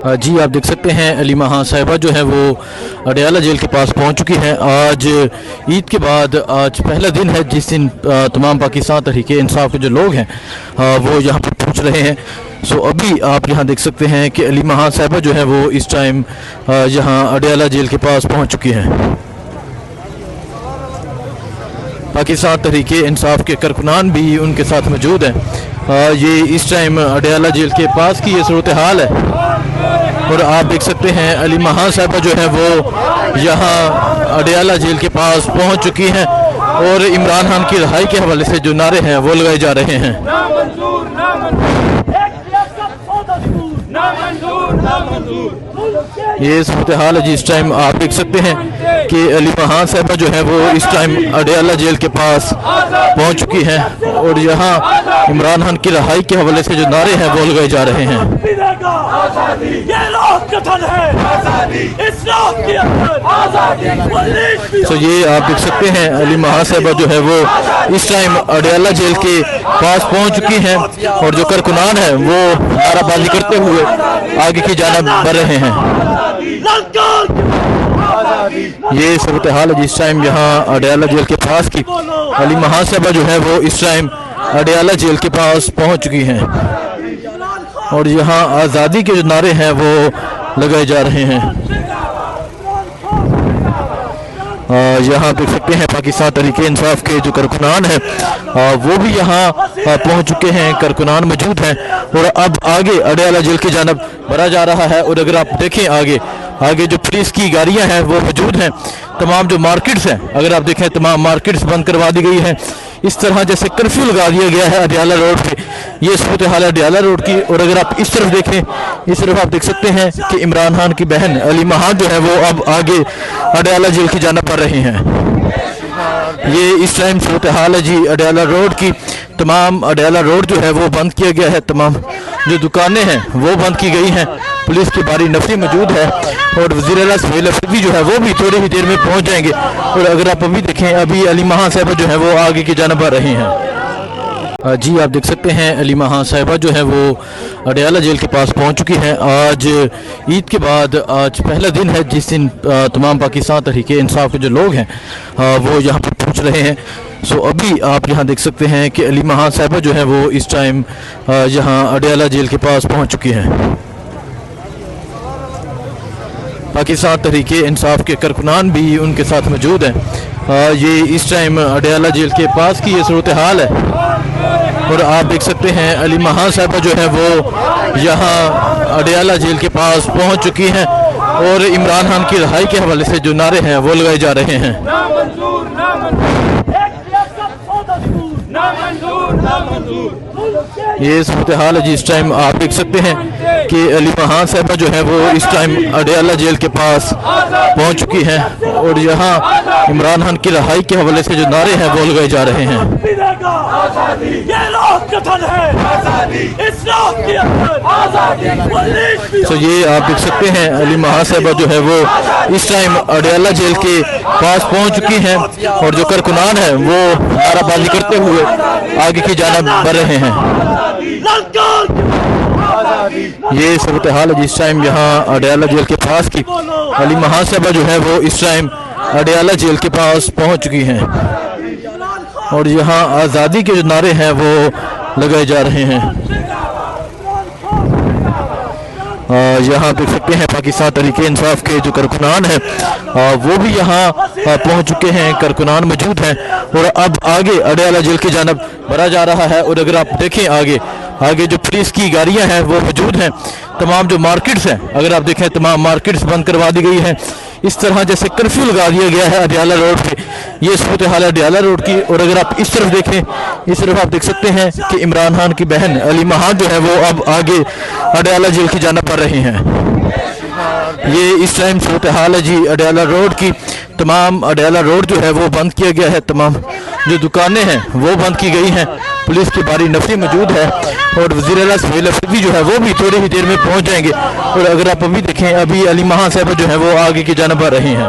जी आप देख सकते हैं अलीमा खान साहिबा जो है वो अडयाला जेल के पास पहुंच चुकी हैं। आज ईद के बाद आज पहला दिन है जिस दिन तमाम पाकिस्तान तहरीक इंसाफ के जो लोग हैं वो यहाँ पर पहुंच रहे हैं। सो अभी आप यहाँ देख सकते हैं कि अलीमा खान साहिबा जो है वो इस टाइम यहाँ अडयाला जेल के पास पहुँच चुकी हैं। पाकिस्तान तहरीक इंसाफ के कारकुनान भी उनके साथ मौजूद हैं। ये इस टाइम अडयाला जेल के पास की ये सूरत हाल है और आप देख सकते हैं अलीमा खान साहिबा जो है वो यहाँ अडयाला जेल के पास पहुँच चुकी हैं और इमरान खान की रिहाई के हवाले से जो नारे हैं वो लगाए जा रहे हैं। ये सूरत हाल है जी इस टाइम आप देख सकते हैं कि अलीमा खान साहिबा जो है वो इस टाइम अडयाला जेल के पास पहुंच चुकी हैं और यहाँ इमरान खान की रिहाई के हवाले से जो नारे हैं वो लगाए जा रहे हैं। तो ये आप देख सकते हैं अलीमा खान साहिबा जो है वो इस टाइम अडयाला जेल के पास पहुंच चुकी हैं और जो कारकुनान है वो नाराबाजी करते हुए आगे की जानिब बढ़ रहे हैं। ये सूरत हाल है जिस टाइम यहाँ अडयाला जेल के पास की अलीमा खान साहिबा जो है वो इस टाइम अडयाला जेल के पास पहुंच चुकी हैं और यहाँ आज़ादी के जो नारे हैं वो लगाए जा रहे हैं। यहाँ देख सकते हैं पाकिस्तान तहरीक इंसाफ के जो कारकुनान हैं वो भी यहाँ पहुँच चुके हैं, कारकुनान मौजूद हैं और अब आगे अडयाला जेल की जानब बढ़ा जा रहा है। और अगर आप देखें आगे जो पुलिस की गाड़ियाँ हैं वो मौजूद हैं। तमाम जो मार्केट्स हैं अगर आप देखें तमाम मार्केट्स बंद करवा दी गई हैं। इस तरह जैसे कर्फ्यू लगा दिया गया है अडयाला रोड पे। ये सूरत हाल है अडयाला रोड की। और अगर आप इस तरफ देखें इस तरफ आप देख सकते हैं कि इमरान खान की बहन अलीमा खान जो है वो अब आगे अडयाला जेल की जानिब बढ़ रही हैं। ये इस टाइम सूरत हाल है जी अडयाला रोड की। तमाम अडयाला रोड जो है वो बंद किया गया है, तमाम जो दुकानें हैं वो बंद की गई हैं। पुलिस की भारी नफरी मौजूद है और वज़ीर-ए-आला सुहेल अफरीदी जो है वो भी थोड़ी ही देर में पहुंच जाएंगे। और अगर आप अभी देखें अभी अलीमा खान साहिबा जो है वो आगे की जानिब बढ़ रही हैं। जी आप देख सकते हैं अलीमा खान साहिबा जो है वो अडयाला जेल के पास पहुंच चुकी हैं। आज ईद के बाद आज पहला दिन है जिस दिन तमाम पाकिस्तान तहरीक इंसाफ के जो लोग हैं वो यहाँ पर पहुँच रहे हैं। सो अभी आप यहाँ देख सकते हैं कि अलीमा खान साहिबा जो है वो इस टाइम यहाँ अडयाला जेल के पास पहुँच चुकी हैं। पाकिस्तान तहरीक इंसाफ के कारकुनान भी उनके साथ मौजूद हैं। ये इस टाइम अडयाला जेल के पास की ये सूरत हाल है और आप देख सकते हैं अलीमा खान साहिबा जो है वो यहाँ अडयाला जेल के पास पहुँच चुकी हैं और इमरान खान की रिहाई के हवाले से जो नारे हैं वो लगाए जा रहे हैं। ये सूरत हाल है जी इस टाइम आप देख सकते हैं कि अलीमा खान साहिबा जो है वो इस टाइम अडयाला जेल के पास पहुंच चुकी हैं और यहाँ इमरान खान की रिहाई के हवाले से जो नारे हैं वो लगाए जा रहे हैं। तो ये आप देख सकते हैं अलीमा खान साहिबा जो है वो इस टाइम अडयाला जेल के पास पहुंच चुकी हैं और जो कारकुनान है वो नाराबाजी करते हुए आगे की जानिब बढ़ रहे हैं। ये सूरत हाल है जिस टाइम यहाँ अडयाला जेल के पास की अलीमा खान साहिबा जो है वो इस टाइम अडयाला जेल के पास पहुंच चुकी हैं और यहाँ आज़ादी के जो नारे हैं वो लगाए जा रहे हैं। यहाँ देख सकते हैं पाकिस्तान तहरीक इंसाफ के जो कारकुनान हैं वो भी यहाँ पहुँच चुके हैं, कारकुनान मौजूद हैं और अब आगे अडयाला जेल की जानब बढ़ा जा रहा है। और अगर आप देखें आगे जो पुलिस की गाड़ियाँ हैं वो मौजूद हैं। तमाम जो मार्केट्स हैं अगर आप देखें तमाम मार्केट्स बंद करवा दी गई हैं। इस तरह जैसे कर्फ्यू लगा दिया गया है अडयाला रोड पे। ये सूरत हाल है अडयाला रोड की। और अगर आप इस तरफ देखें इस तरफ आप देख सकते हैं कि इमरान खान की बहन अलीमा खान जो है वो अब आगे अडयाला जेल की जानिब बढ़ रही हैं। ये इस टाइम सूरत हाल है जी अडयाला रोड की। तमाम अडयाला रोड जो है वो बंद किया गया है, तमाम जो दुकानें हैं वो बंद की गई हैं। पुलिस की भारी नफरी मौजूद है और वज़ीर-ए-आला सुहेल अफरीदी जो है वो भी थोड़ी ही देर में पहुंच जाएंगे। और अगर आप अभी देखें अभी अलीमा खान साहिबा जो है वो आगे की जानिब बढ़ रही हैं।